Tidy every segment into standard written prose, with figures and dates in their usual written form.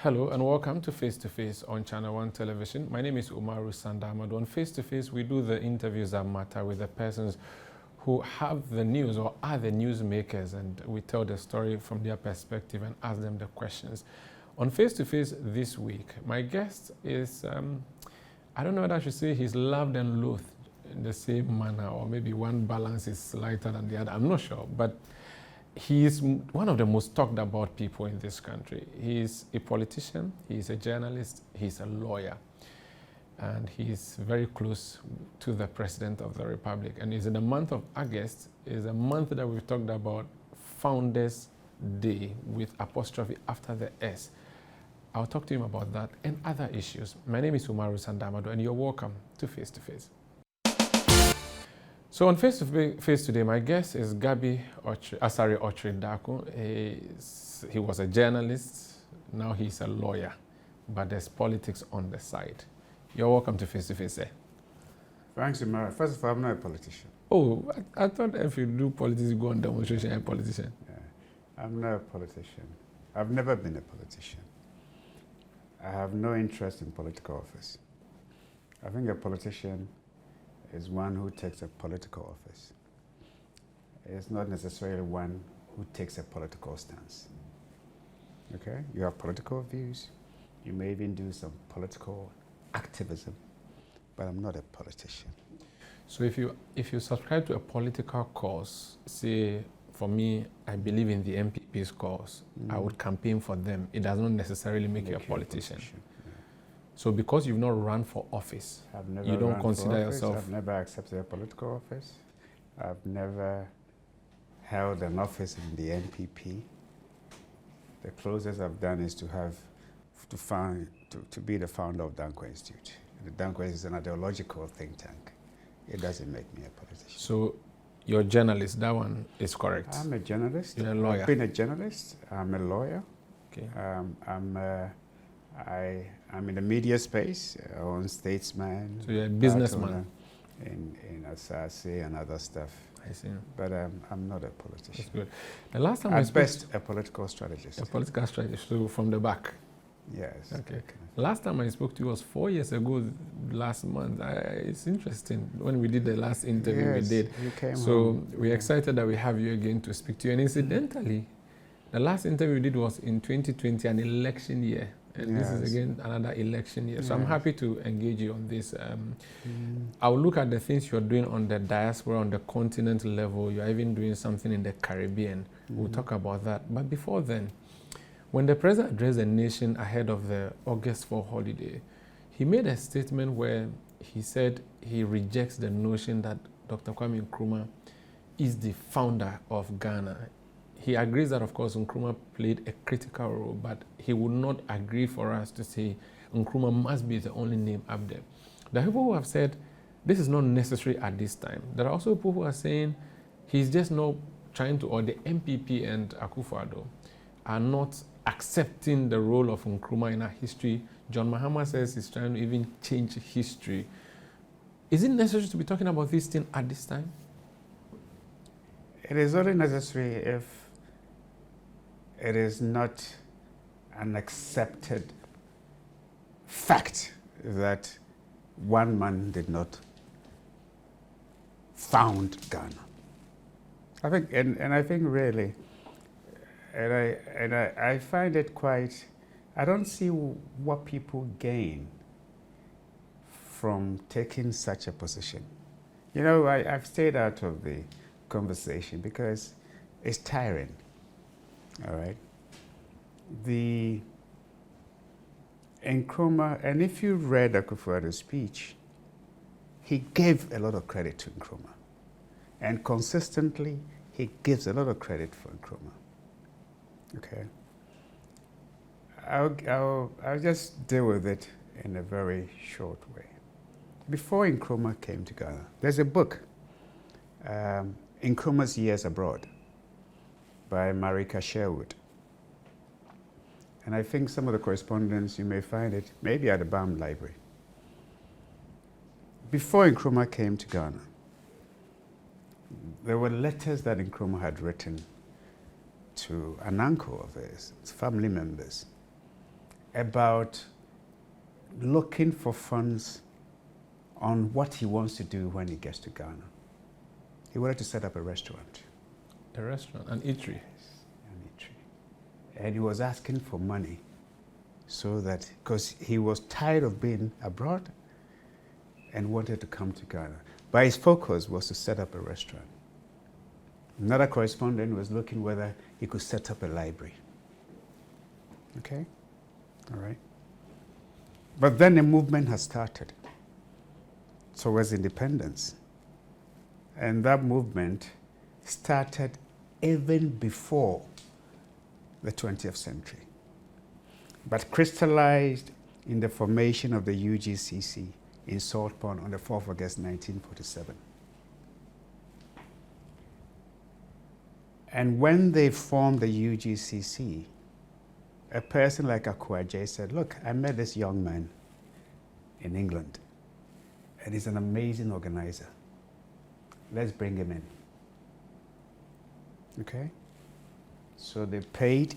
Hello and welcome to Face to Face on Channel 1 Television. My name is Umaru Sandamadu. On Face to Face, we do the interviews that matter with the persons who have the news or are the newsmakers, and we tell the story from their perspective and ask them the questions. On Face to Face this week, my guest is, I don't know whether I should say he's loved and loathed in the same manner, or maybe one balance is lighter than the other. I'm not sure, but he is one of the most talked about people in this country. He is a politician, he is a journalist, he's a lawyer, and he is very close to the President of the Republic. And it's in the month of August, is a month that we've talked about Founders Day with apostrophe after the S. I'll talk to him about that and other issues. My name is Umaru Sandamadu, and you're welcome to Face to Face. So on Face to Face today, my guest is Gabby Asare Otchere-Darko. He was a journalist, now he's a lawyer, but there's politics on the side. You're welcome to Face, eh? Thanks, Umar. First of all, I'm not a politician. Oh, I thought if you do politics, you go on demonstration, you're a politician. Yeah, I'm not a politician. I've never been a politician. I have no interest in political office. I think a politician is one who takes a political office. It's not necessarily one who takes a political stance. Okay? You have political views. You may even do some political activism, but I'm not a politician. So if you subscribe to a political cause, say, for me, I believe in the MPP's cause, I would campaign for them. It does not necessarily make you a politician. So because you've not run for office, you don't consider yourself... I've never accepted a political office. I've never held an office in the NPP. The closest I've done is to be the founder of Danko Institute. The Danko is an ideological think tank. It doesn't make me a politician. So you're a journalist, that one is correct? I'm a journalist. You're a lawyer? I've been a journalist. I'm a lawyer. Okay. I'm in the media space, on Statesman. So you're a businessman? In Asare and other stuff. I see. But I'm not a politician. That's good. The last time At best, a political strategist. A political strategist, so from the back? Yes. Okay. Last time I spoke to you was 4 years ago, last month. It's interesting. When we did the last interview, yes, we did. You came so home. we're excited that we have you again to speak to you. And incidentally, the last interview we did was in 2020, an election year. And yes. This is again another election year. So I'm happy to engage you on this. I'll look at the things you're doing on the diaspora, on the continental level. You're even doing something in the Caribbean. We'll talk about that. But before then, when the president addressed the nation ahead of the August 4 holiday, he made a statement where he said he rejects the notion that Dr. Kwame Nkrumah is the founder of Ghana. He agrees that, of course, Nkrumah played a critical role, but he would not agree for us to say Nkrumah must be the only name up there. There are people who have said this is not necessary at this time. There are also people who are saying he's just not trying to, or the MPP and Akufo-Addo are not accepting the role of Nkrumah in our history. John Mahama says he's trying to even change history. Is it necessary to be talking about this thing at this time? It is only necessary if it is not an accepted fact that one man did not found Ghana. I think, and I think really, and I find it quite, I don't see what people gain from taking such a position. You know, I've stayed out of the conversation because it's tiring. All right. The Nkrumah, and if you read Akufo-Addo's speech, he gave a lot of credit to Nkrumah. And consistently, he gives a lot of credit for Nkrumah. Okay. I'll just deal with it in a very short way. Before Nkrumah came to Ghana, there's a book, Nkrumah's Years Abroad, by Marika Sherwood. And I think some of the correspondence, you may find it maybe at the BAM library. Before Nkrumah came to Ghana, there were letters that Nkrumah had written to an uncle of his family members, about looking for funds on what he wants to do when he gets to Ghana. He wanted to set up a restaurant. A restaurant, an eatery. Yes, an eatery. And he was asking for money so that, because he was tired of being abroad and wanted to come to Ghana. But his focus was to set up a restaurant. Another correspondent was looking whether he could set up a library. Okay? All right. But then a movement has started towards independence. And that movement started even before the 20th century, but crystallized in the formation of the UGCC in Salt Pond on the 4th of August 1947. And when they formed the UGCC, a person like Otchere said, look, I met this young man in England, and he's an amazing organizer. Let's bring him in. Okay? So they paid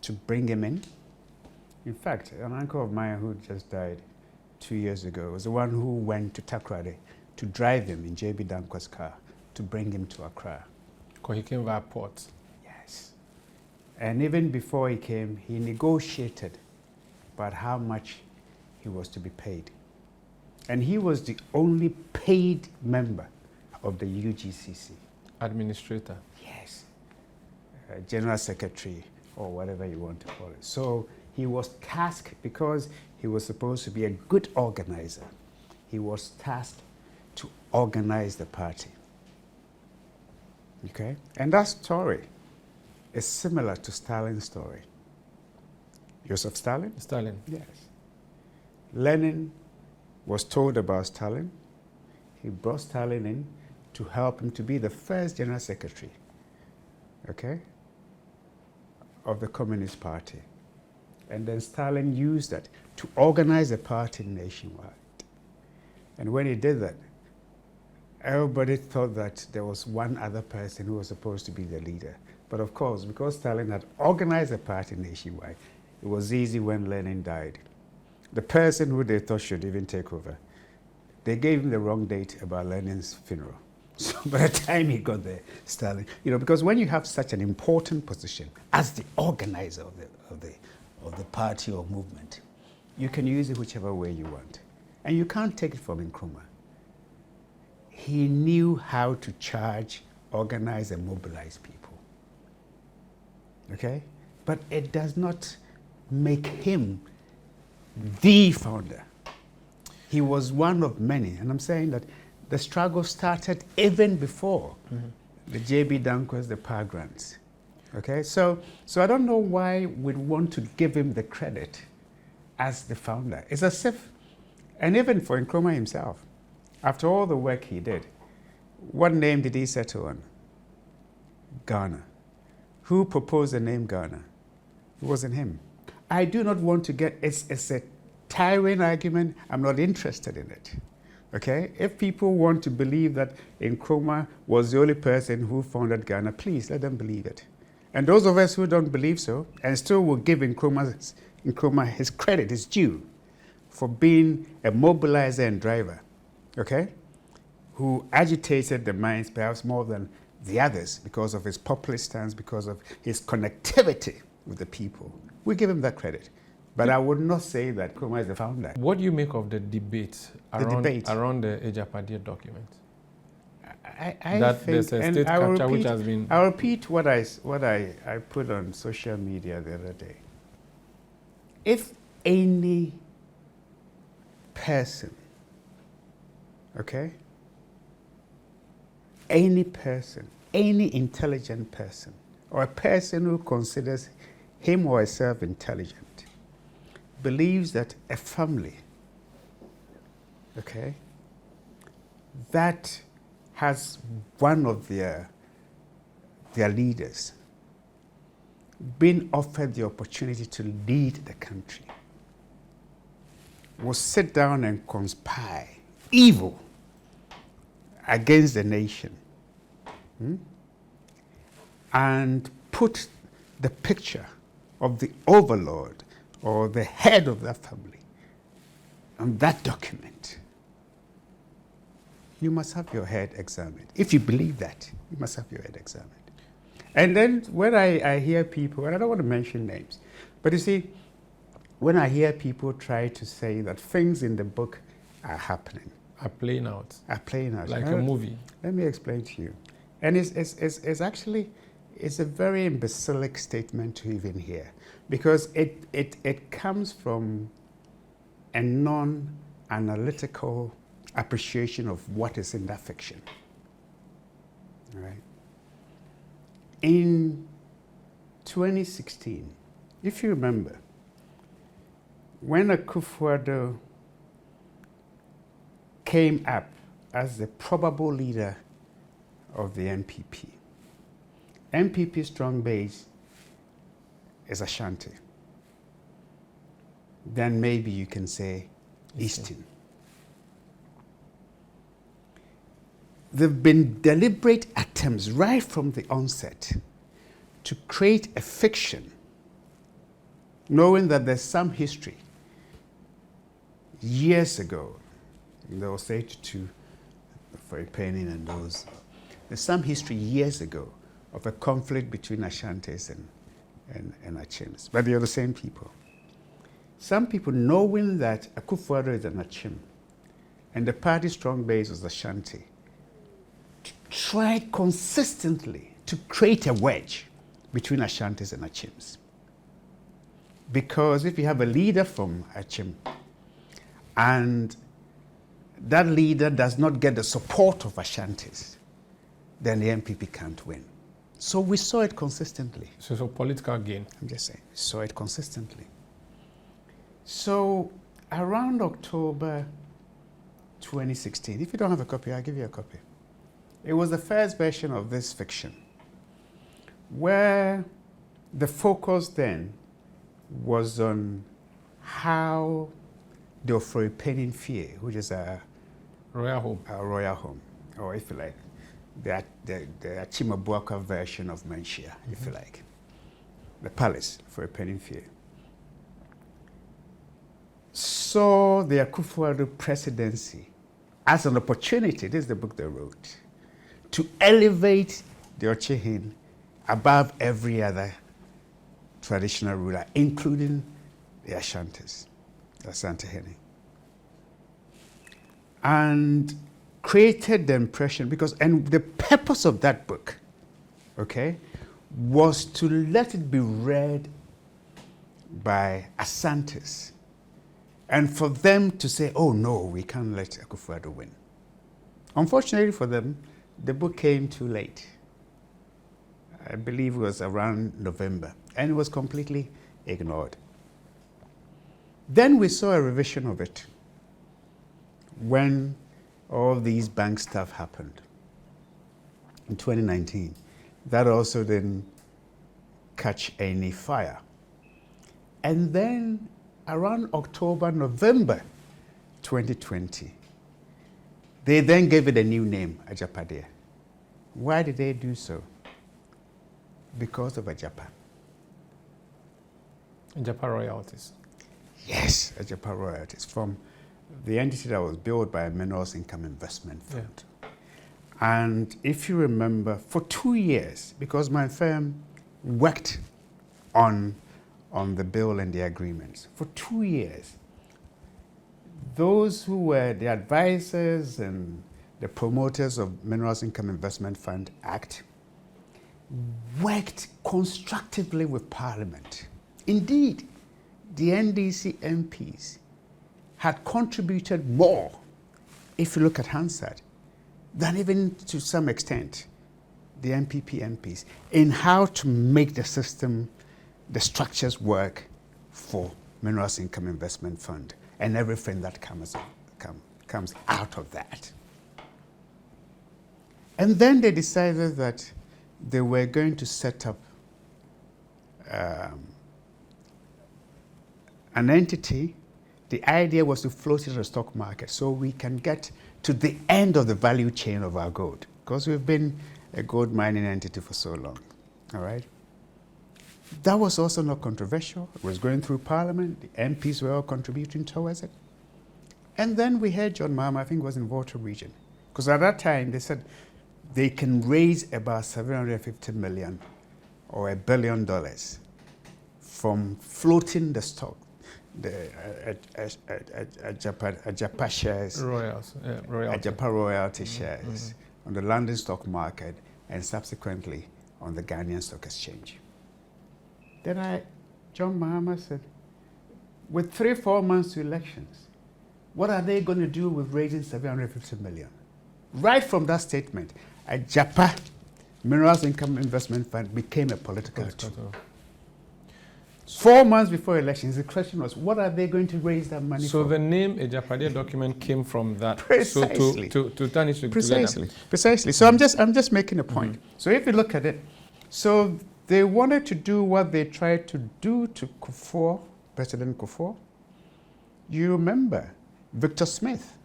to bring him in. In fact, an uncle of mine who just died 2 years ago was the one who went to Takoradi to drive him in J.B. Danko's car to bring him to Accra. Because he came via port. Yes. And even before he came, he negotiated about how much he was to be paid. And he was the only paid member of the UGCC. Administrator. Yes. General Secretary, or whatever you want to call it. So he was tasked, because he was supposed to be a good organizer, he was tasked to organize the party. Okay? And that story is similar to Stalin's story. Joseph Stalin? Stalin. Yes. Lenin was told about Stalin. He brought Stalin in to help him to be the first general secretary, okay, of the Communist Party. And then Stalin used that to organize the party nationwide. And when he did that, everybody thought that there was one other person who was supposed to be the leader. But of course, because Stalin had organized the party nationwide, it was easy when Lenin died. The person who they thought should even take over, they gave him the wrong date about Lenin's funeral. So by the time he got there, Stalin, because when you have such an important position as the organizer of the party or movement, you can use it whichever way you want. And you can't take it from Nkrumah. He knew how to charge, organize, and mobilize people. Okay? But it does not make him the founder. He was one of many. And I'm saying that the struggle started even before the J.B. Dankos, the power grants. Okay? So I don't know why we'd want to give him the credit as the founder. It's as if, and even for Nkrumah himself, after all the work he did, what name did he settle on? Ghana. Who proposed the name Ghana? It wasn't him. I do not want to get, it's a tiring argument. I'm not interested in it. Okay? If people want to believe that Nkrumah was the only person who founded Ghana, please let them believe it. And those of us who don't believe so, and still will give Nkrumah his credit, his due, for being a mobilizer and driver, okay? Who agitated the minds perhaps more than the others because of his populist stance, because of his connectivity with the people. We give him that credit. But I would not say that Nkrumah is the founder. What do you make of the debate around the Otchere-Darko document? I think, there's a state capture which has been... I'll repeat what I put on social media the other day. If any person, okay, any person, any intelligent person, or a person who considers him or herself intelligent, believes that a family, okay, that has one of their leaders been offered the opportunity to lead the country, will sit down and conspire evil against the nation, and put the picture of the overlord or the head of that family on that document, you must have your head examined. If you believe that, you must have your head examined. And then when I hear people, and I don't want to mention names, but you see, when I hear people try to say that things in the book are happening. Are playing out. Like a movie. Let me explain to you. And it's actually, it's a very imbecilic statement to even hear, because it comes from a non-analytical appreciation of what is in that fiction. All right? In 2016, if you remember, when Akufo-Addo came up as the probable leader of the NPP, NPP strong base is Ashanti. Then maybe you can say Eastern. There have been deliberate attempts right from the onset to create a fiction, knowing that there's some history. Years ago, there was 82 for a penny and those. There's some history years ago of a conflict between Ashantis and Achims, but they are the same people. Some people, knowing that Akufo-Addo is an Achim and the party strong base was Ashanti, tried consistently to create a wedge between Ashantis and Achims. Because if you have a leader from Achim and that leader does not get the support of Ashantis, then the NPP can't win. So we saw it consistently. So political gain. I'm just saying, we saw it consistently. So around October 2016, if you don't have a copy, I'll give you a copy. It was the first version of this fiction, where the focus then was on how the Ofori-Penning-Fie, which is a royal home, or if you like, the Achima-Buaka version of Menchia, if you like, the palace for Ofori-Penning-Fie, saw the Akufo-Addo presidency as an opportunity, this is the book they wrote, to elevate the Otchere above every other traditional ruler, including the Ashantis, the Asante-Hene. And created the impression, because, and the purpose of that book, okay, was to let it be read by Asantes, and for them to say, oh no, we can't let Akufo-Addo win. Unfortunately for them, the book came too late. I believe it was around November, and it was completely ignored. Then we saw a revision of it when all these bank stuff happened in 2019. That also didn't catch any fire. And then around October, November 2020, they then gave it a new name, Ajapadeɛ. Why did they do so? Because of Ajapa. Ajapa royalties. Yes, Ajapa royalties from the entity that was built by a Minerals Income Investment Fund. Yeah. And if you remember, for 2 years, because my firm worked on the bill and the agreements, for 2 years, those who were the advisors and the promoters of Minerals Income Investment Fund Act worked constructively with Parliament. Indeed, the NDC MPs had contributed more, if you look at Hansard, than even to some extent the NPP MPs in how to make the system, the structures work for Minerals Income Investment Fund and everything that comes out of that. And then they decided that they were going to set up an entity. The idea was to float it in the stock market so we can get to the end of the value chain of our gold, because we've been a gold mining entity for so long, all right? That was also not controversial. It was going through Parliament. The MPs were all contributing towards it. And then we had John Mahama, I think it was in Volta region. Because at that time, they said they can raise about 750 million or $1 billion from floating the stock, the Ajapa shares, Ajapa royalty shares on the London stock market and subsequently on the Ghanaian stock exchange. Then John Mahama said, with 3-4 months to elections, what are they going to do with raising 750 million? Right from that statement, Ajapa Minerals Income Investment Fund became a political tool. 4 months before elections, the question was, what are they going to raise that money for? So the name Ajapade document came from that. Precisely. So to turn it together. Precisely. So I'm just making a point. So if you look at it, so they wanted to do what they tried to do to Kufuor, President Kufuor. You remember Victor Smith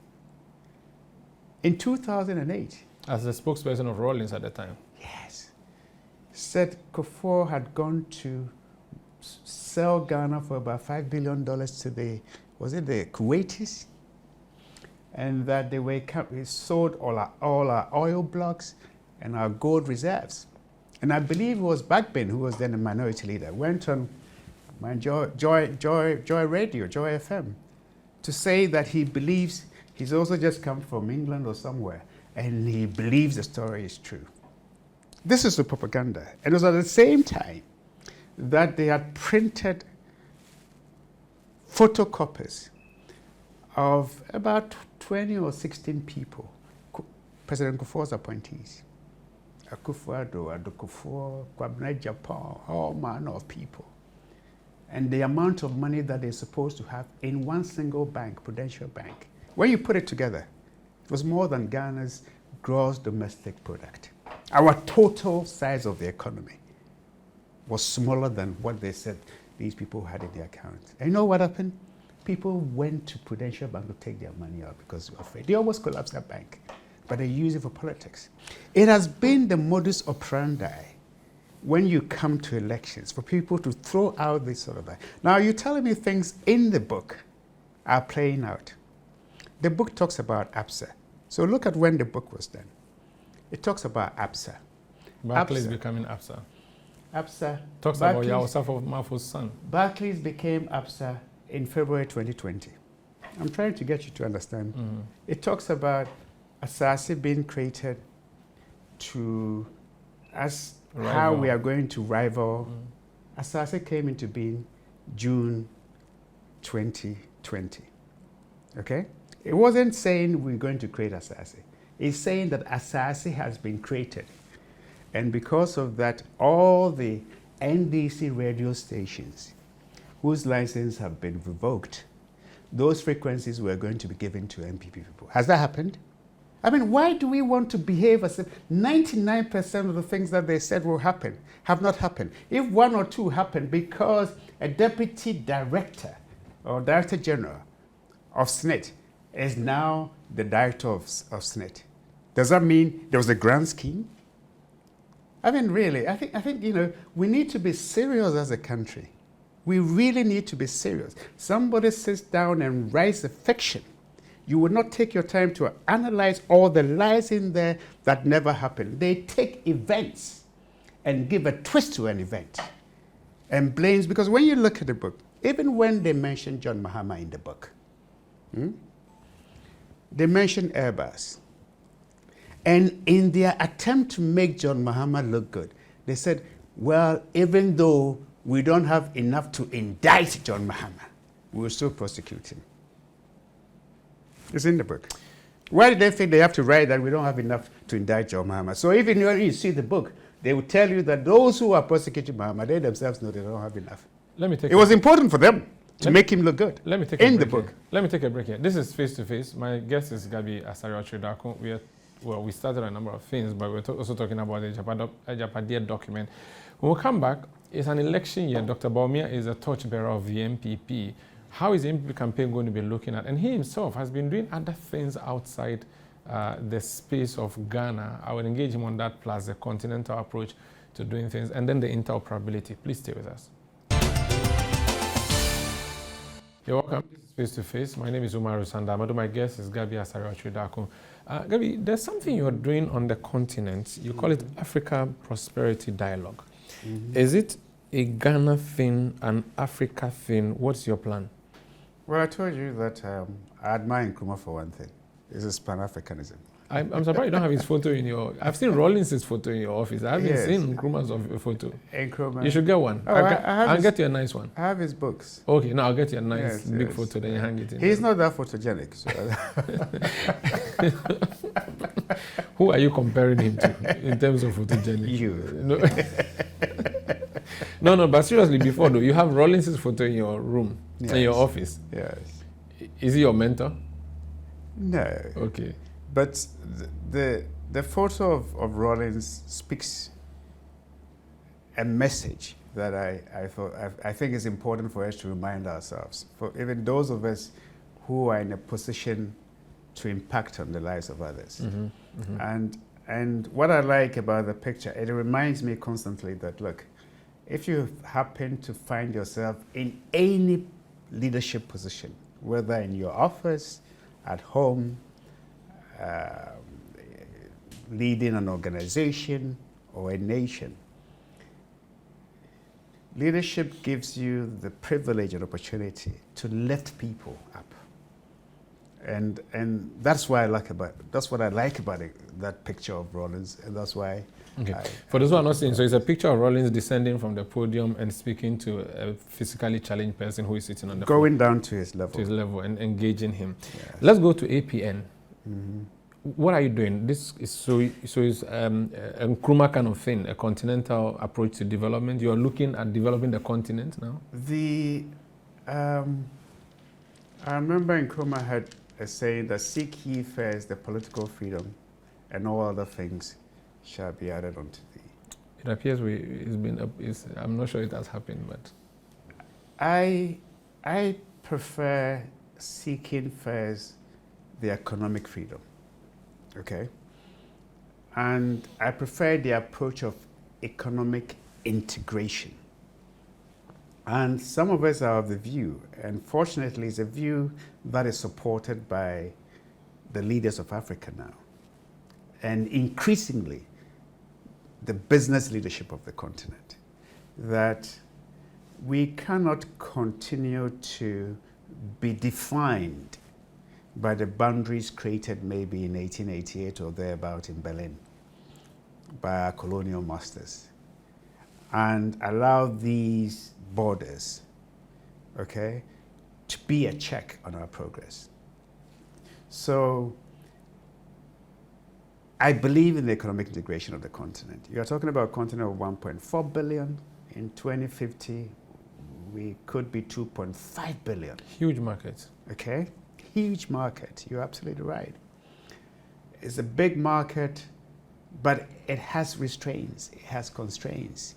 in 2008. As the spokesperson of Rawlings at the time. Yes. Said Kufuor had gone to sell Ghana for about $5 billion to the Kuwaitis? And that they sold all our oil blocks and our gold reserves. And I believe it was Backbin, who was then a minority leader, went on Joy Radio, Joy FM, to say that he believes, he's also just come from England or somewhere, and he believes the story is true. This is the propaganda. And it was at the same time that they had printed photocopies of about 20 or 16 people, President Kufuor's appointees. Akufo-Addo, Addo Kufuor, Kwabena Japan, all manner of people. And the amount of money that they're supposed to have in one single bank, Prudential Bank. When you put it together, it was more than Ghana's gross domestic product. Our total size of the economy was smaller than what they said these people had in their accounts. And you know what happened? People went to Prudential Bank to take their money out because they were afraid. They almost collapsed that bank, but they use it for politics. It has been the modus operandi when you come to elections for people to throw out this sort of thing. Now, you're telling me things in the book are playing out. The book talks about APSA. So look at when the book was done. It talks about APSA. Barclays becoming APSA. APSA. Talks about Yawosafo Mafo's son. Barclays became APSA in February 2020. I'm trying to get you to understand. It talks about Asare being created to how we are going to rival. Asare came into being June 2020. Okay? It wasn't saying we're going to create Asare. It's saying that Asare has been created. And because of that, all the NDC radio stations whose licenses have been revoked, those frequencies were going to be given to MPP people. Has that happened? I mean, why do we want to behave as if 99% of the things that they said will happen have not happened? If 1 or 2 happen because a deputy director or director general of SNIT is now the director of SNIT, does that mean there was a grand scheme? I mean, really, I think we need to be serious as a country. We really need to be serious. Somebody sits down and writes a fiction. You would not take your time to analyze all the lies in there that never happened. They take events and give a twist to an event and blames, because when you look at the book, even when they mention John Mahama in the book, they mention Airbus. And in their attempt to make John Mahama look good, they said, well, even though we don't have enough to indict John Mahama, we will still prosecute him. It's in the book. Why did they think they have to write that we don't have enough to indict John Mahama? So even when you see the book, they will tell you that those who are prosecuting Mahama, they themselves know they don't have enough. It was important for them to make him look good. Let me take in the book. Let me take a break here. This is Face to Face. My guest is Gabby, Asare, Otchere-Darko. We started a number of things, but we're also talking about the Ajapade document. When we come back, it's an election year. Dr. Bawumia is a torchbearer of the MPP. How is the MPP campaign going to be looking at? And he himself has been doing other things outside the space of Ghana. I will engage him on that, plus the continental approach to doing things, and then the interoperability. Please stay with us. You're welcome. This is Face to Face. My name is Umar Sandamado. My guest is Gabby Asare Otchere-Darko. Gabby, there's something you're doing on the continent. You call it Africa Prosperity Dialogue. Is it a Ghana thing, an Africa thing? What's your plan? Well, I told you that I admire Nkrumah for one thing. This is Pan-Africanism. I'm surprised you don't have his photo in your... I've seen Rollins' photo in your office. I haven't seen Nkrumah's photo. Nkrumah. You should get one. Oh, I'll get you a nice one. I have his books. Okay, now I'll get you a nice big photo, then you hang it in. He's not that photogenic. So. Who are you comparing him to in terms of photogenic? You. No, but seriously, before though, you have Rollins' photo in your room, in your office. Yes. Is he your mentor? No. Okay. But the photo of Rollins speaks a message that I think is important for us to remind ourselves. For even those of us who are in a position to impact on the lives of others. And what I like about the picture, it reminds me constantly that, look, if you happen to find yourself in any leadership position, whether in your office, at home, leading an organization or a nation, leadership gives you the privilege and opportunity to lift people up. And that's what I like about that picture of Rollins, and that's why. Okay. For those who are not seeing, so it's a picture of Rollins descending from the podium and speaking to a physically challenged person who is sitting on the floor. Going down to his level. To his level and engaging him. Yes. Let's go to APN. What are you doing? This is so it's a Nkrumah kind of thing, a continental approach to development. You're looking at developing the continent now? I remember Nkrumah had a saying that seek ye first the political freedom and all other things shall be added unto thee. It appears I'm not sure it has happened, but I prefer seeking first the economic freedom, okay? And I prefer the approach of economic integration. And some of us are of the view, and fortunately it's a view that is supported by the leaders of Africa now, and increasingly the business leadership of the continent, that we cannot continue to be defined by the boundaries created maybe in 1888 or thereabout in Berlin by our colonial masters, and allow these borders, okay, to be a check on our progress. So I believe in the economic integration of the continent. You're talking about a continent of 1.4 billion. In 2050, we could be 2.5 billion. Huge market. Okay, huge market. You're absolutely right. It's a big market, but it has restraints, it has constraints.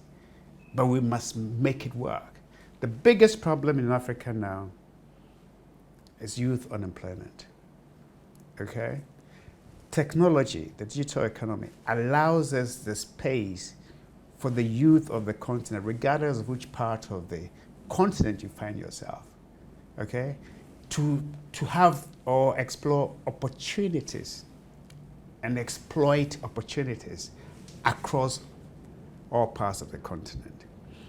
But we must make it work. The biggest problem in Africa now is youth unemployment, okay? Technology, the digital economy, allows us the space for the youth of the continent, regardless of which part of the continent you find yourself, okay? To have or explore opportunities and exploit opportunities across all parts of the continent.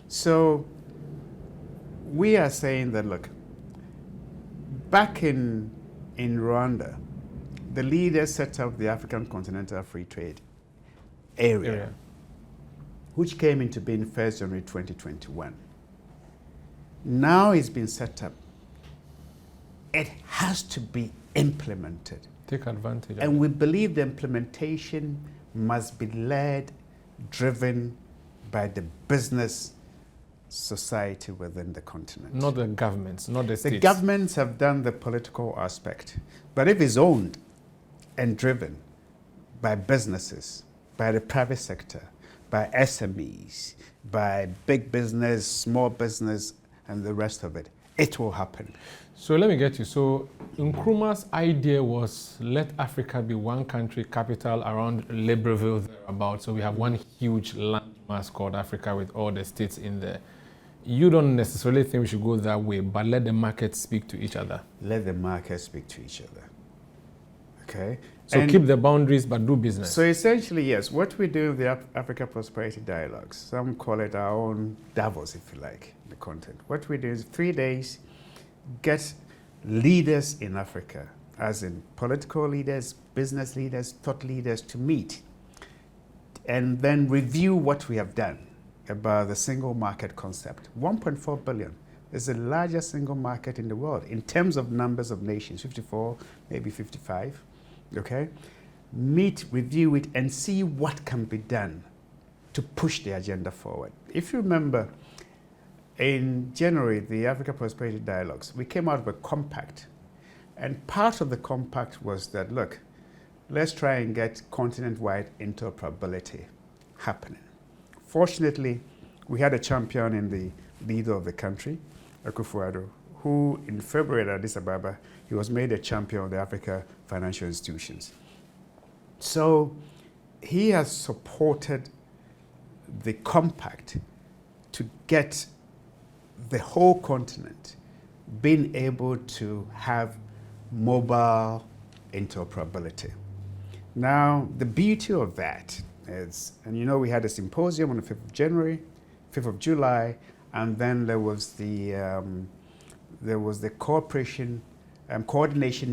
So we are saying that, look, back in Rwanda, the leaders set up the African Continental Free Trade Area, which came into being 1st January 2021. Now it's been set up. It has to be implemented. Take advantage of it. And we believe the implementation must be led, driven by the business society within the continent. Not the governments, not the states. The governments have done the political aspect. But if it's owned and driven by businesses, by the private sector, by SMEs, by big business, small business, and the rest of it, it will happen. So let me get you. So Nkrumah's idea was let Africa be one country, capital around Libreville, thereabout. So we have one huge landmass called Africa with all the states in there. You don't necessarily think we should go that way, but let the market speak to each other. Let the market speak to each other. Okay? So keep the boundaries, but do business. So essentially, yes, what we do with the Africa Prosperity Dialogues, some call it our own Davos, if you like, the content. What we do is 3 days, get leaders in Africa, as in political leaders, business leaders, thought leaders, to meet and then review what we have done about the single market concept. 1.4 billion is the largest single market in the world in terms of numbers of nations, 54, maybe 55, okay? Meet, review it, and see what can be done to push the agenda forward. If you remember, in January, the Africa Prosperity Dialogues, we came out with a compact. And part of the compact was that, look, let's try and get continent-wide interoperability happening. Fortunately, we had a champion in the leader of the country, Addo, who in February at Addis Ababa, he was made a champion of the Africa financial institutions. So he has supported the compact to get the whole continent being able to have mobile interoperability. Now, the beauty of that is, and you know, we had a symposium on the 5th of January, 5th of July, and then there was the coordination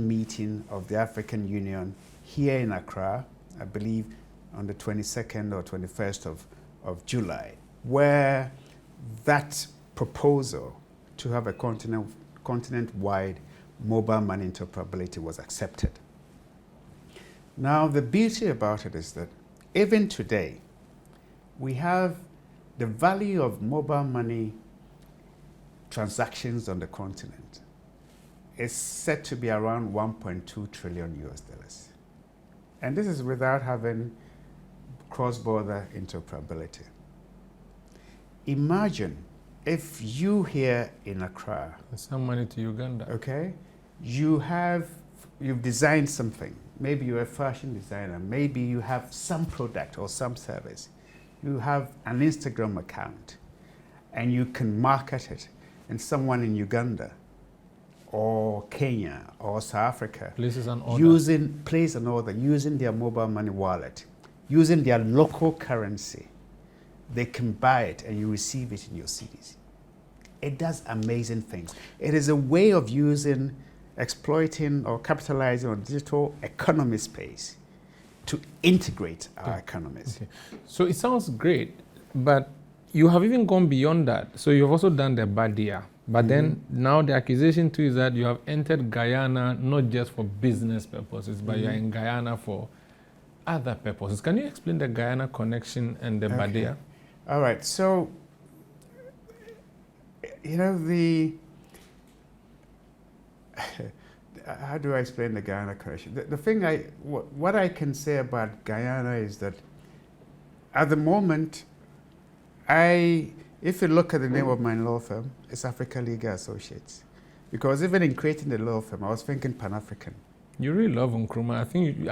meeting of the African Union here in Accra, I believe on the 22nd or 21st of July, where that proposal to have a continent-wide mobile money interoperability was accepted. Now, the beauty about it is that even today, we have the value of mobile money transactions on the continent is set to be around 1.2 trillion US dollars. And this is without having cross-border interoperability. Imagine if you here in Accra, send money to Uganda, okay, you've designed something. Maybe you're a fashion designer. Maybe you have some product or some service. You have an Instagram account and you can market it. And someone in Uganda or Kenya or South Africa places an order, using their mobile money wallet, using their local currency, they can buy it and you receive it in your cities. It does amazing things. It is a way of exploiting or capitalizing on digital economy space to integrate our economies. Okay. So it sounds great, but you have even gone beyond that. So you've also done the Badia, but then now the accusation too is that you have entered Guyana not just for business purposes, but you're in Guyana for other purposes. Can you explain the Guyana Connection and the Badia? All right. So, you know, how do I explain the Guyana Connection? The thing what I can say about Guyana is that at the moment, if you look at the name of my law firm, it's Africa Legal Associates. Because even in creating the law firm, I was thinking Pan-African. You really love Nkrumah. I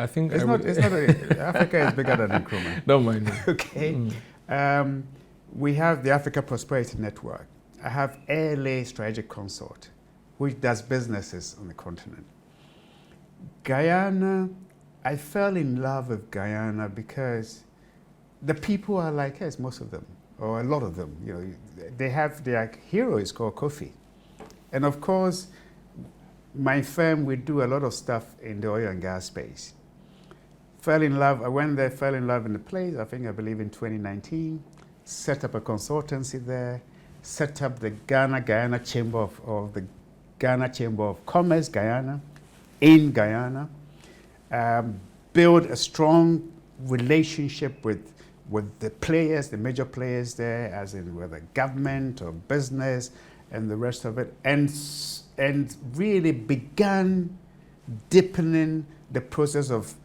think it's not Africa is bigger than Nkrumah. Don't mind me. Okay. We have the Africa Prosperity Network. I have ALA Strategic Consort, which does businesses on the continent. Guyana, I fell in love with Guyana because the people are like us, most of them, or a lot of them. You know, they have their hero is called Kofi, and of course, my firm, we do a lot of stuff in the oil and gas space. Fell in love. I went there, fell in love in the place. I believe in 2019. Set up a consultancy there. Set up the Guyana Chamber of the Ghana Chamber of Commerce, Guyana, in Guyana. Build a strong relationship with the players, the major players there, as in whether government or business and the rest of it, and really began deepening the process of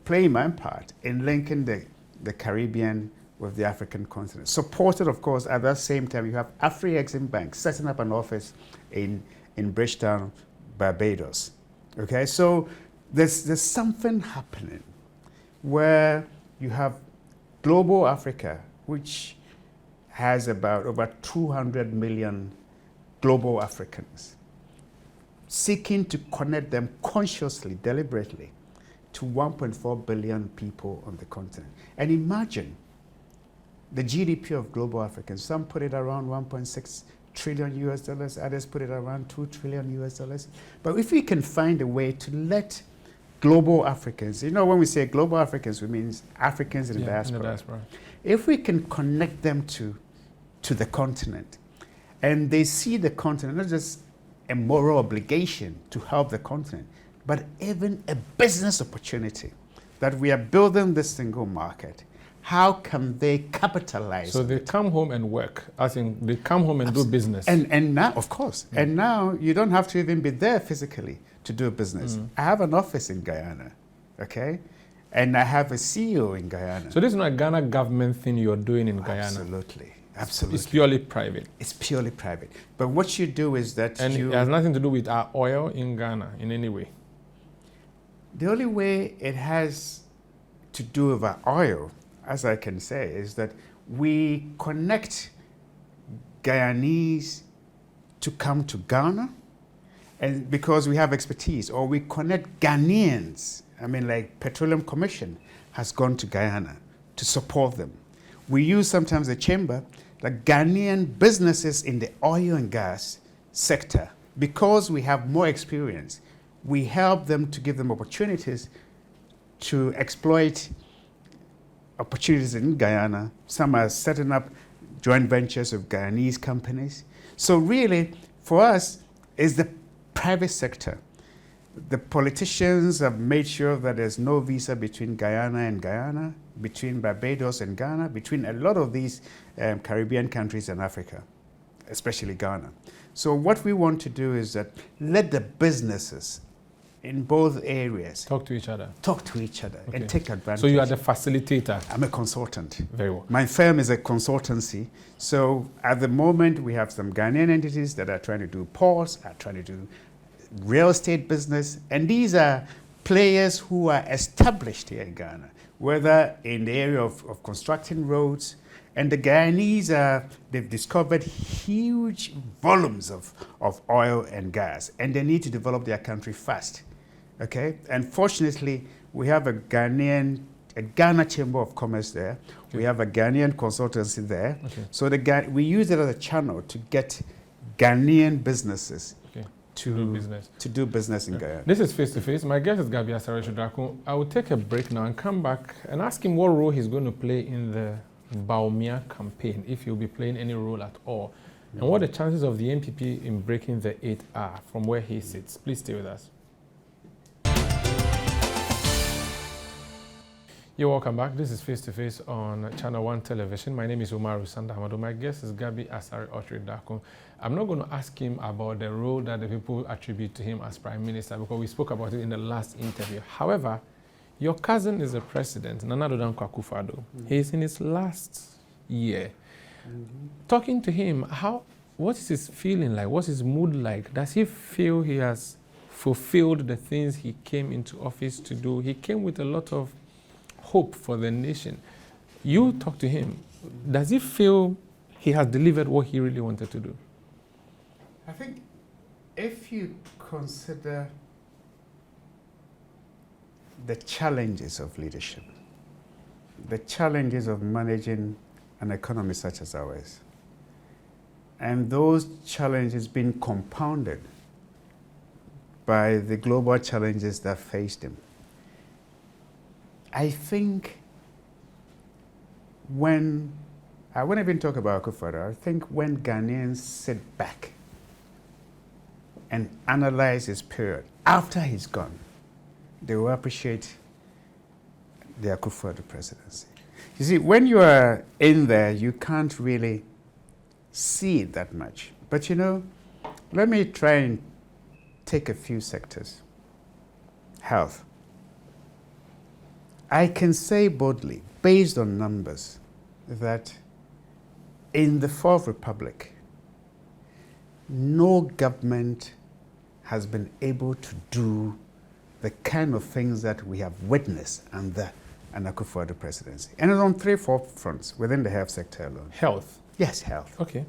playing my part in linking the Caribbean with the African continent. Supported, of course, at that same time, you have Afri-Exim Bank setting up an office in Bridgetown, Barbados. Okay, so there's something happening where you have global Africa, which has about over 200 million global Africans, seeking to connect them consciously, deliberately, to 1.4 billion people on the continent. And imagine the GDP of global Africans. Some put it around 1.6 trillion US dollars, others put it around 2 trillion US dollars. But if we can find a way to let global Africans, you know, when we say global Africans, we mean Africans in the diaspora. In the diaspora. If we can connect them to the continent, and they see the continent not just a moral obligation to help the continent, but even a business opportunity, that we are building this single market, how can they capitalize? So they come home and work, as in they come home and do business. And now, of course, and now you don't have to even be there physically to do business. I have an office in Guyana, okay? And I have a CEO in Guyana. So this is not a Ghana government thing you're doing in Guyana? Absolutely. Absolutely. It's purely private. It's purely private. But what you do is that and it has nothing to do with our oil in Ghana in any way. The only way it has to do with our oil, as I can say, is that we connect Guyanese to come to Ghana, and because we have expertise, or we connect Ghanaians. I mean, like Petroleum Commission has gone to Guyana to support them. We use sometimes the chamber, the Ghanaian businesses in the oil and gas sector, because we have more experience, we help them to give them opportunities to exploit opportunities in Guyana. Some are setting up joint ventures with Guyanese companies. So really, for us, it's the private sector. The politicians have made sure that there's no visa between Guyana and Guyana, between Barbados and Ghana, between a lot of these Caribbean countries and Africa, especially Ghana. So what we want to do is that let the businesses in both areas talk to each other okay, and take advantage. So you are the facilitator? I'm a consultant. Very well. My firm is a consultancy. So at the moment, we have some Ghanaian entities that are trying to do ports, are trying to do real estate business, and these are players who are established here in Ghana, whether in the area of constructing roads. And the Guyanese, they've discovered huge volumes of oil and gas, and they need to develop their country fast. Okay? And fortunately, we have a Ghana Chamber of Commerce there. Okay. We have a Ghanaian consultancy there. Okay. So we use it as a channel to get Ghanaian businesses to do business in Guyana. This is Face to Face. My guest is Gabby Otchere-Darko. I will take a break now and come back and ask him what role he's going to play in the Baumia campaign, if he'll be playing any role at all, and what the chances of the NPP in breaking the 8 are from where he sits. Please stay with us. You're welcome back. This is Face to Face on Channel 1 Television. My name is Umaru Sandamado. My guest is Gabby Asare Otchere-Darko. I'm not going to ask him about the role that the people attribute to him as Prime Minister, because we spoke about it in the last interview. However, your cousin is the president, Nana Addo Akufo-Addo. He's in his last year. Talking to him, what is his feeling like? What's his mood like? Does he feel he has fulfilled the things he came into office to do? He came with a lot of hope for the nation. You talk to him. Does he feel he has delivered what he really wanted to do? I think if you consider the challenges of leadership, the challenges of managing an economy such as ours, and those challenges being compounded by the global challenges that faced him, I think I won't even talk about Akufo-Addo, I think when Ghanaians sit back and analyze his period after he's gone, they will appreciate the Akufo-Addo presidency. You see, when you are in there, you can't really see it that much. But you know, let me try and take a few sectors. Health. I can say boldly, based on numbers, that in the Fourth Republic, no government has been able to do the kind of things that we have witnessed under an Akufo-Addo presidency. And it's on 3-4 fronts within the health sector alone. Health? Yes, health. Okay.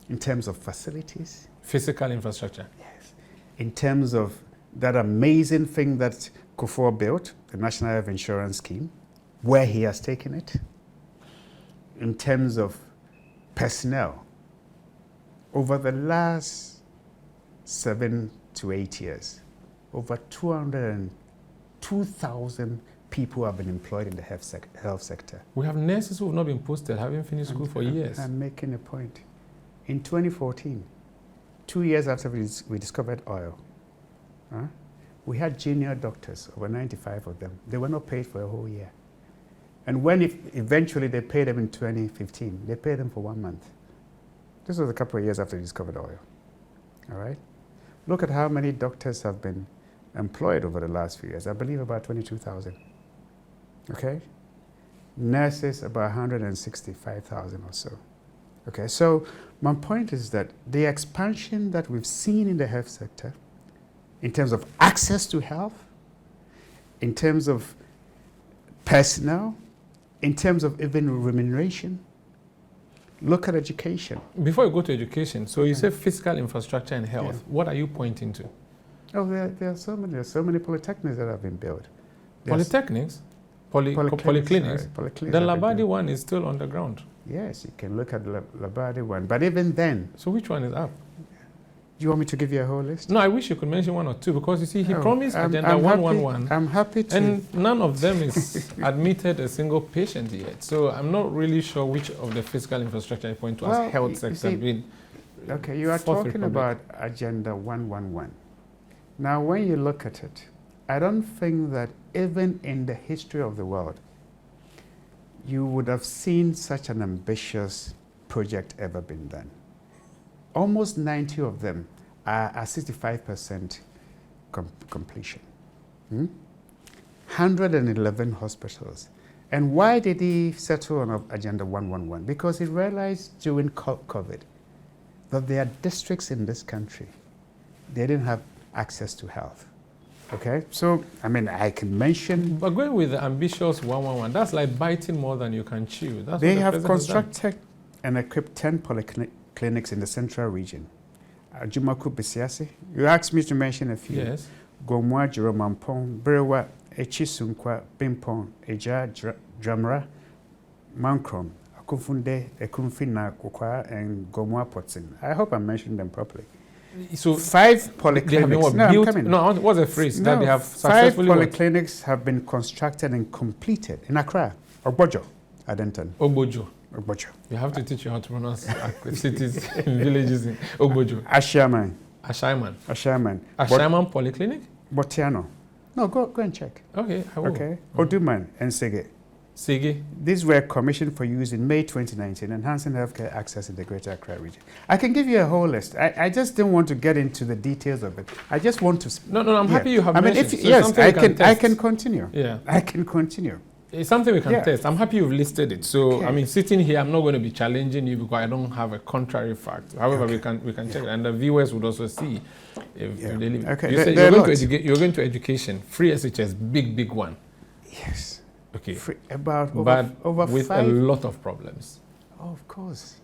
In terms of facilities. Physical infrastructure? Yes. In terms of that amazing thing that Kufuor built, the National Health Insurance Scheme, where he has taken it. In terms of personnel, over the last 7 to 8 years, over 202,000 people have been employed in the health sector. We have nurses who have not been posted, haven't finished school for years. I'm making a point. In 2014, 2 years after we discovered oil, we had junior doctors, over 95 of them. They were not paid for a whole year. And when eventually they paid them in 2015, they paid them for 1 month. This was a couple of years after they discovered oil. All right? Look at how many doctors have been employed over the last few years. I believe about 22,000. Okay? Nurses, about 165,000 or so. Okay, so my point is that the expansion that we've seen in the health sector, in terms of access to health, in terms of personnel, in terms of even remuneration. Look at education. Before you go to education, so you say physical infrastructure and health. Yeah. What are you pointing to? Oh, there are so many polytechnics that have been built. Polytechnics? Polyclinics? Polyclinics. The Labadi one is still on the ground. Yes, you can look at the Labadi one. But even then... So which one is up? Do you want me to give you a whole list? No, I wish you could mention one or two, because you see, he promised Agenda 111. I'm happy to. And none of them is admitted a single patient yet. So I'm not really sure which of the physical infrastructure you point to as health sector being. Okay, you are talking about Agenda 111. Now, when you look at it, I don't think that even in the history of the world, you would have seen such an ambitious project ever been done. Almost 90 of them are at 65% completion. 111 hospitals. And why did he settle on Agenda 111? Because he realized during COVID that there are districts in this country, they didn't have access to health. Okay, so I mean, I can mention. But going with the ambitious 111, that's like biting more than you can chew. That's they have constructed and equipped 10 polyclinics in the central region. Jumaku Bisiasi. You asked me to mention a few. Yes. Gomwa, Jiromampong, Brewa, Echisunkwa, Bimpong, Eja, Dramra, Mankrom, Akufunde, Ekumfina, Kukwa, and Gomwa Potsin. I hope I mentioned them properly. So 5 polyclinics. What's the phrase? No, that they have 5 successfully polyclinics have been constructed and completed in Accra, Ogbojo, Adenton. Ogbojo. Ogbojo. You have to teach you how to pronounce cities and villages in Ogbojo. Ashaman. Ashaman Polyclinic? Botiano. No, go and check. Okay, I will. Okay. Oduman and Sege. These were commissioned for use in May 2019, enhancing healthcare access in the Greater Accra region. I can give you a whole list. I just didn't want to get into the details of it. I just want to... No, I'm happy you have mentioned. Yes, I can continue. Yeah. I can continue. It's something we can test. I'm happy you've listed it. So, I mean, sitting here, I'm not going to be challenging you because I don't have a contrary fact. However, we can check it. And the viewers would also see if they live. Okay. You said you're going to education. Free SHS, big one. Yes. Okay. About over with 5? A lot of problems. Oh, of course.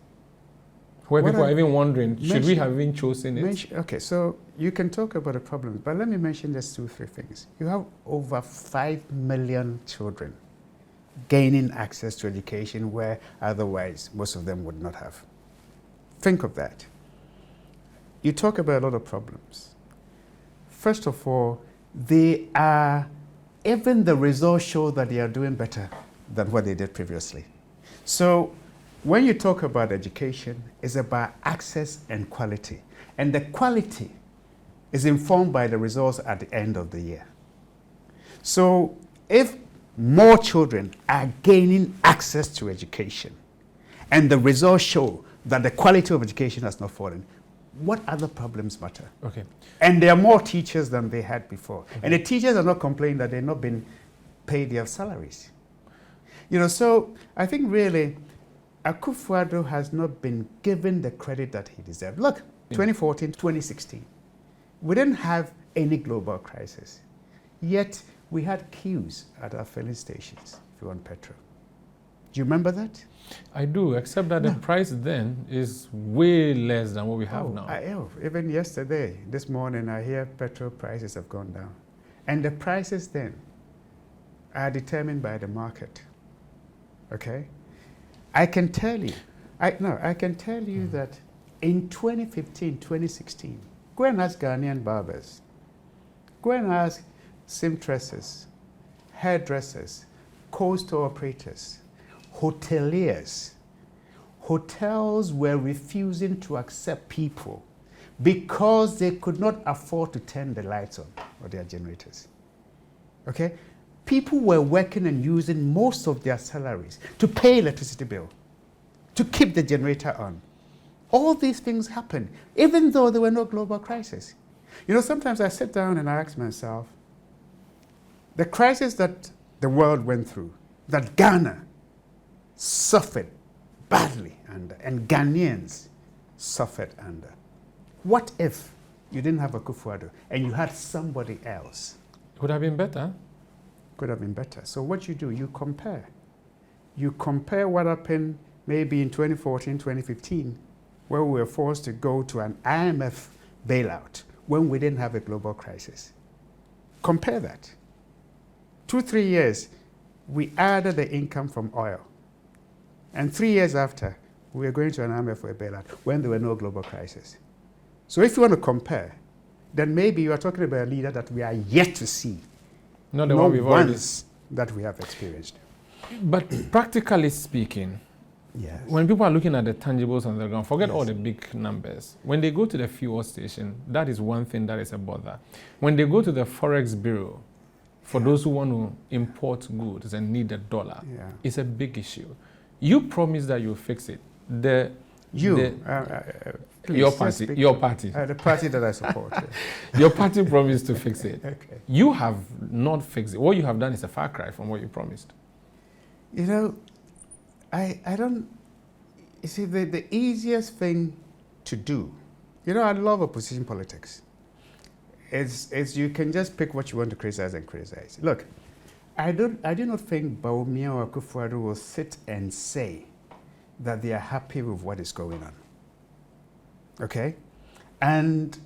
Where people are even wondering, should we have even chosen it? Okay, so you can talk about the problems, but let me mention just 2-3 things. You have over 5 million children gaining access to education where otherwise most of them would not have. Think of that. You talk about a lot of problems. First of all, even the results show that they are doing better than what they did previously. So when you talk about education, it's about access and quality. And the quality is informed by the results at the end of the year. So if more children are gaining access to education and the results show that the quality of education has not fallen, what other problems matter? Okay. And there are more teachers than they had before. Okay. And the teachers are not complaining that they're not being paid their salaries. You know, so I think really Akufo-Addo has not been given the credit that he deserved. Look, 2014, 2016, we didn't have any global crisis. Yet, we had queues at our filling stations if you want petrol. Do you remember that? I do, except that the price then is way less than what we have now. Even yesterday, this morning, I hear petrol prices have gone down. And the prices then are determined by the market. Okay? I can tell you that in 2015, 2016, go and ask Ghanaian barbers, go and ask seamstresses, hairdressers, coastal operators, hoteliers. Hotels were refusing to accept people because they could not afford to turn the lights on or their generators. Okay? People were working and using most of their salaries to pay electricity bill, to keep the generator on. All these things happened, even though there were no global crisis. You know, sometimes I sit down and I ask myself, the crisis that the world went through, that Ghana suffered badly under, and Ghanaians suffered under. What if you didn't have Akufo-Addo and you had somebody else? Could have been better. Could have been better. So what you do, you compare. You compare what happened maybe in 2014, 2015, where we were forced to go to an IMF bailout when we didn't have a global crisis. Compare that. 2-3 years, we added the income from oil. And 3 years after, we were going to an IMF for a bailout when there were no global crisis. So if you want to compare, then maybe you are talking about a leader that we are yet to see. Not the one we've already that we have experienced. But practically speaking, yes, when people are looking at the tangibles on the ground, forget all the big numbers. When they go to the fuel station, that is one thing that is a bother. When they go to the Forex Bureau, for those who want to import goods and need a dollar, it's a big issue. You promise that you'll fix it. Your party. The party that I support. Your party promised to fix it. Okay. You have not fixed it. What you have done is a far cry from what you promised. You know, I don't, you see, the easiest thing to do, you know, I love opposition politics, is you can just pick what you want to criticize and criticize. Look, I do not think Bawumia or Akufo-Addo will sit and say that they are happy with what is going on. Okay? And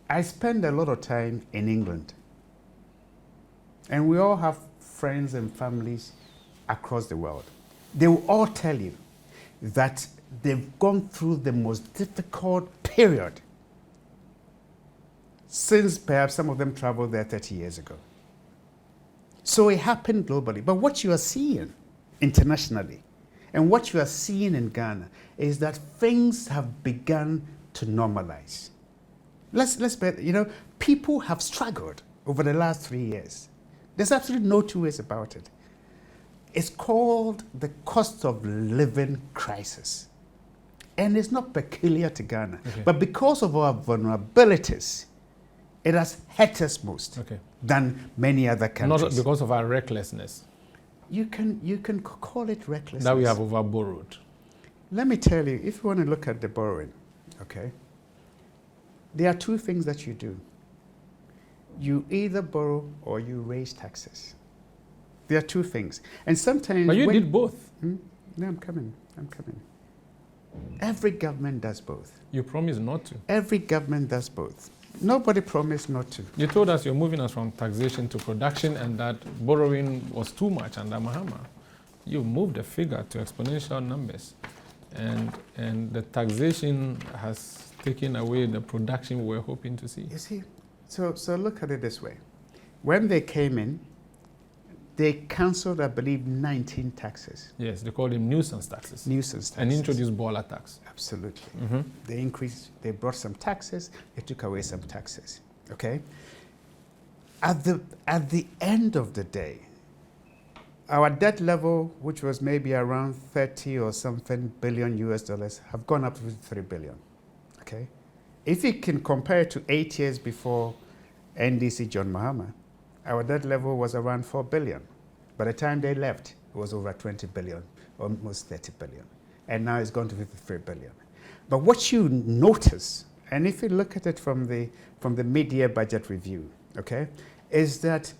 I spend a lot of time in England. And we all have friends and families across the world. They will all tell you that they've gone through the most difficult period since perhaps some of them traveled there 30 years ago. So it happened globally. But what you are seeing internationally and what you are seeing in Ghana is that things have begun to normalize. Let's bet, you know, people have struggled over the last 3 years. There's absolutely no two ways about it. It's called the cost of living crisis. And it's not peculiar to Ghana. Okay. But because of our vulnerabilities, it has hurt us most than many other countries. Not because of our recklessness. You can call it recklessness. That we have overborrowed. Let me tell you, if you want to look at the borrowing, okay, there are two things that you do. You either borrow or you raise taxes. There are two things. And sometimes... But you did both. No, I'm coming. Every government does both. You promised not to. Every government does both. Nobody promised not to. You told us you're moving us from taxation to production and that borrowing was too much under Mahama. You moved the figure to exponential numbers. And the taxation has taken away the production we were hoping to see. You see, so look at it this way. When they came in, they cancelled, I believe, 19 taxes. Yes, they called them nuisance taxes. Nuisance taxes. And introduced baller tax. Absolutely. They brought some taxes, they took away some taxes. Okay? At the end of the day, our debt level, which was maybe around 30 or something billion US dollars, have gone up to 3 billion. Okay? If you can compare it to 8 years before NDC John Mahama, our debt level was around 4 billion. By the time they left, it was over 20 billion, almost 30 billion. and now it's gone to 53 billion. But what you notice, and if you look at it from the mid-year budget review, okay, is that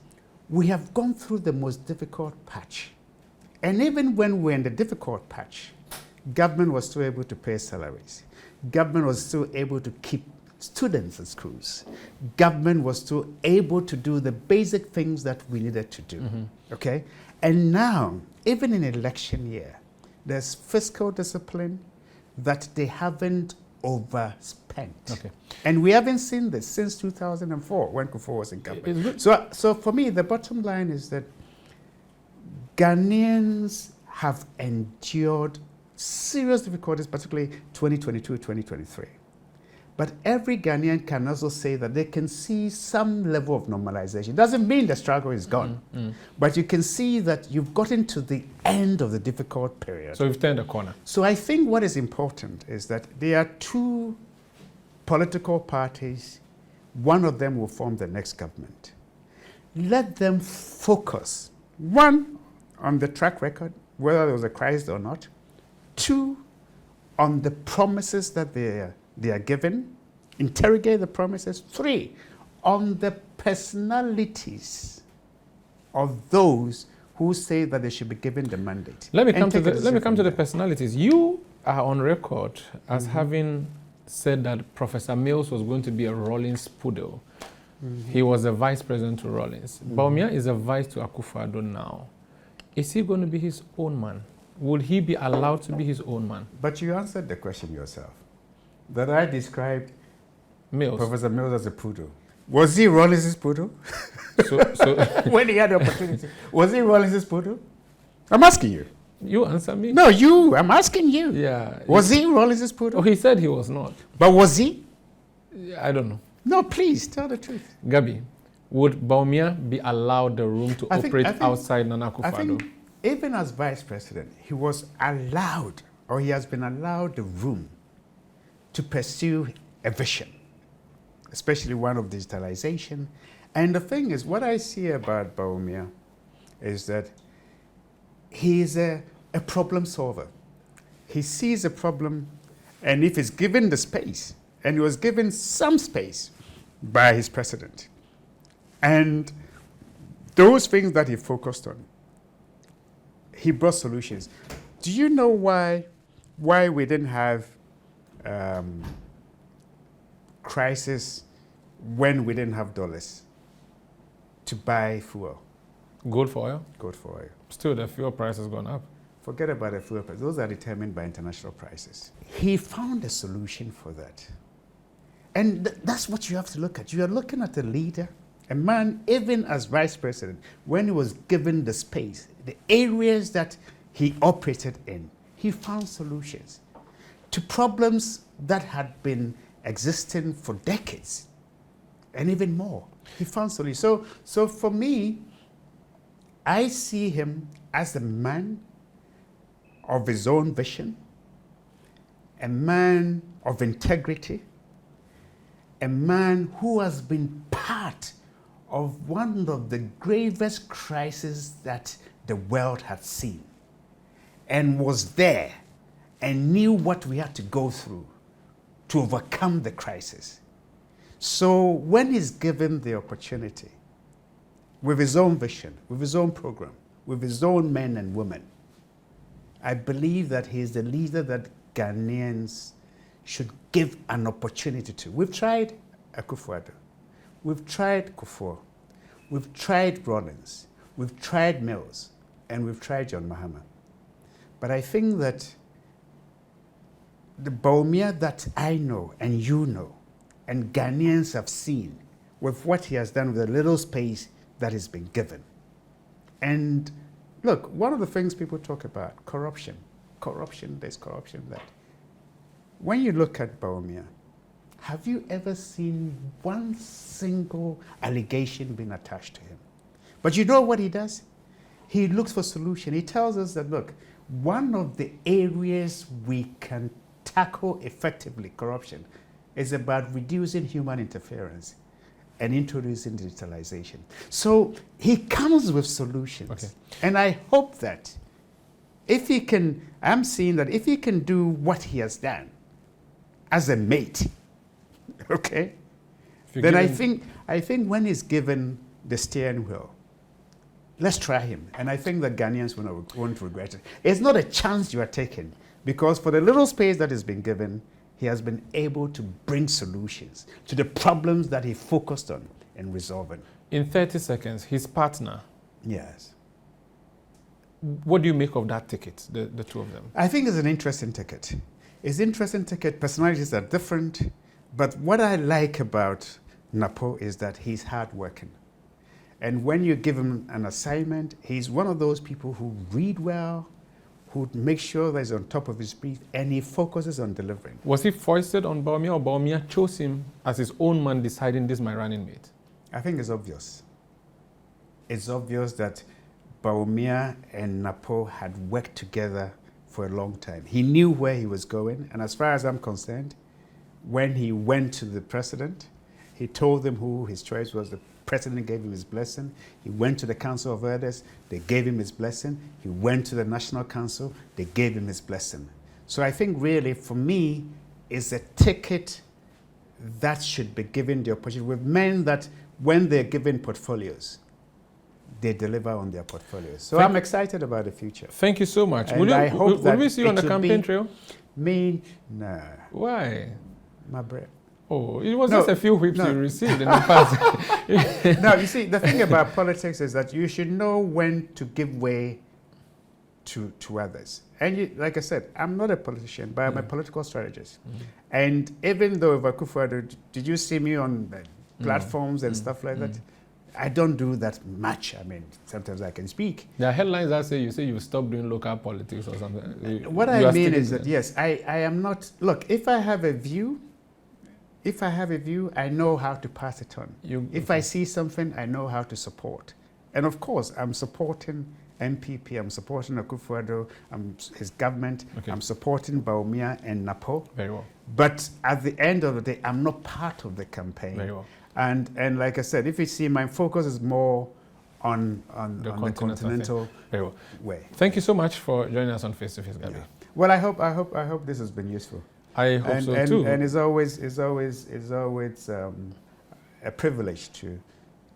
we have gone through the most difficult patch. And even when we're in the difficult patch, government was still able to pay salaries. Government was still able to keep students in schools. Government was still able to do the basic things that we needed to do, okay? And now, even in election year, there's fiscal discipline that they haven't overspent. Okay. And we haven't seen this since 2004 when Kufuor was in government. So for me, the bottom line is that Ghanaians have endured serious difficulties, particularly 2022, 2023. But every Ghanaian can also say that they can see some level of normalization. Doesn't mean the struggle is gone, but you can see that you've gotten to the end of the difficult period. So you've turned a corner. So I think what is important is that there are two political parties. One of them will form the next government. Let them focus, one, on the track record, whether there was a crisis or not. Two, on the promises that they are given, interrogate the promises. Three, on the personalities of those who say that they should be given the mandate. Let me come to the personalities. You are on record as having said that Professor Mills was going to be a Rawlings poodle. He was a vice president to Rawlings. Bawumia is a vice to Akufo-Addo now. Is he going to be his own man? Will he be allowed to be his own man? But you answered the question yourself. That I described Professor Mills as a poodle. Was he Rawlings' poodle? So when he had the opportunity, was he Rawlings' poodle? I'm asking you. You answer me. No, you. I'm asking you. Yeah. Was he Rawlings' poodle? Oh, he said he was not. But was he? I don't know. No, please tell the truth. Gabby, would Bawumia be allowed the room to operate outside Nana Akufo-Addo? I think even as vice president, he was allowed, or he has been allowed the room to pursue a vision, especially one of digitalization. And the thing is, what I see about Bawumia is that he is a problem solver. He sees a problem, and if he's given the space, and he was given some space by his president, and those things that he focused on, he brought solutions. Do you know why we didn't have crisis when we didn't have dollars to buy fuel? Gold for oil? Gold for oil. Still, the fuel price has gone up. Forget about the fuel price. Those are determined by international prices. He found a solution for that. And that's what you have to look at. You are looking at a leader, a man, even as vice president, when he was given the space, the areas that he operated in, he found solutions to problems that had been existing for decades and even more. He found solutions. So for me, I see him as a man of his own vision, a man of integrity, a man who has been part of one of the gravest crises that the world had seen, and was there and knew what we had to go through to overcome the crisis. So when he's given the opportunity, with his own vision, with his own program, with his own men and women, I believe that he's the leader that Ghanaians should give an opportunity to. We've tried Akufo-Addo, we've tried Kufuor, we've tried Rawlings, we've tried Mills, and we've tried John Mahama. But I think that the Bawumia that I know and you know and Ghanaians have seen with what he has done with the little space that has been given. And look, one of the things people talk about, corruption, there's corruption there. When you look at Bawumia, have you ever seen one single allegation being attached to him? But you know what he does? He looks for solution. He tells us that, look, one of the areas we can tackle effectively corruption is about reducing human interference and introducing digitalization. So he comes with solutions. Okay. And I hope that if he can, I'm seeing that if he can do what he has done as a mate, okay, then I think when he's given the steering wheel, let's try him. And I think the Ghanaians won't regret it. It's not a chance you are taking, because for the little space that has been given, he has been able to bring solutions to the problems that he focused on and resolving. In 30 seconds, his partner. Yes. What do you make of that ticket, the two of them? I think it's an interesting ticket. It's an interesting ticket. Personalities are different. But what I like about Napo is that he's hardworking. And when you give him an assignment, he's one of those people who read well, who make sure that he's on top of his brief, and he focuses on delivering. Was he foisted on Bawumia, or Bawumia chose him as his own man, deciding this is my running mate? I think it's obvious. It's obvious that Bawumia and Napo had worked together for a long time. He knew where he was going, and as far as I'm concerned, when he went to the president, he told them who his choice was. The president gave him his blessing. He went to the Council of Elders, they gave him his blessing. He went to the National Council, they gave him his blessing. So I think really, for me, it's a ticket that should be given the opportunity with men that when they're given portfolios, they deliver on their portfolios. So I'm excited about the future. Thank you so much. Will we see you on the campaign trail? Me? Nah. Why? My breath. Oh, it was just a few whips you received in the past. No, you see, the thing about politics is that you should know when to give way to others. And like I said, I'm not a politician, but I'm a political strategist. And even though Akufo-Addo, did you see me on platforms and stuff like that? I don't do that much. I mean, sometimes I can speak. There are headlines that say you stopped doing local politics or something. What I mean is that, yes, I am not, look, if I have a view, I know how to pass it on. If I see something, I know how to support. And of course, I'm supporting MPP, I'm supporting Akufo-Addo, his government, I'm supporting Bawumia and Napo. Very well. But at the end of the day, I'm not part of the campaign. Very well. And like I said, if you see, my focus is more on the continental Very well. way. Thank you so much for joining us on Face to Face, Gabby. Yeah. Well, I hope this has been useful. I hope so too. And it's always a privilege to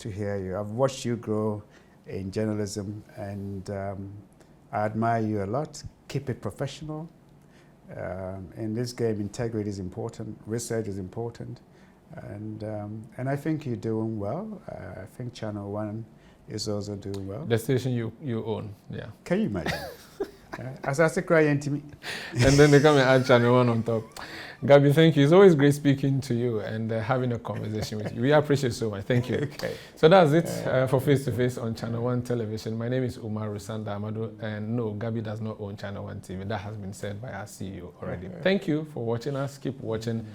hear you. I've watched you grow in journalism, and I admire you a lot. Keep it professional. In this game, integrity is important. Research is important. And I think you're doing well. I think Channel One is also doing well. The station you own, yeah. Can you imagine? As I say, crying to me. And then they come and add Channel One on top. Gabby, thank you. It's always great speaking to you and having a conversation with you. We appreciate it so much. Thank you. Okay. So that's it for Face to Face on Channel One Television. My name is Umar Rusanda Amado, and no, Gabby does not own Channel One TV. That has been said by our CEO already. Thank you for watching us. Keep watching.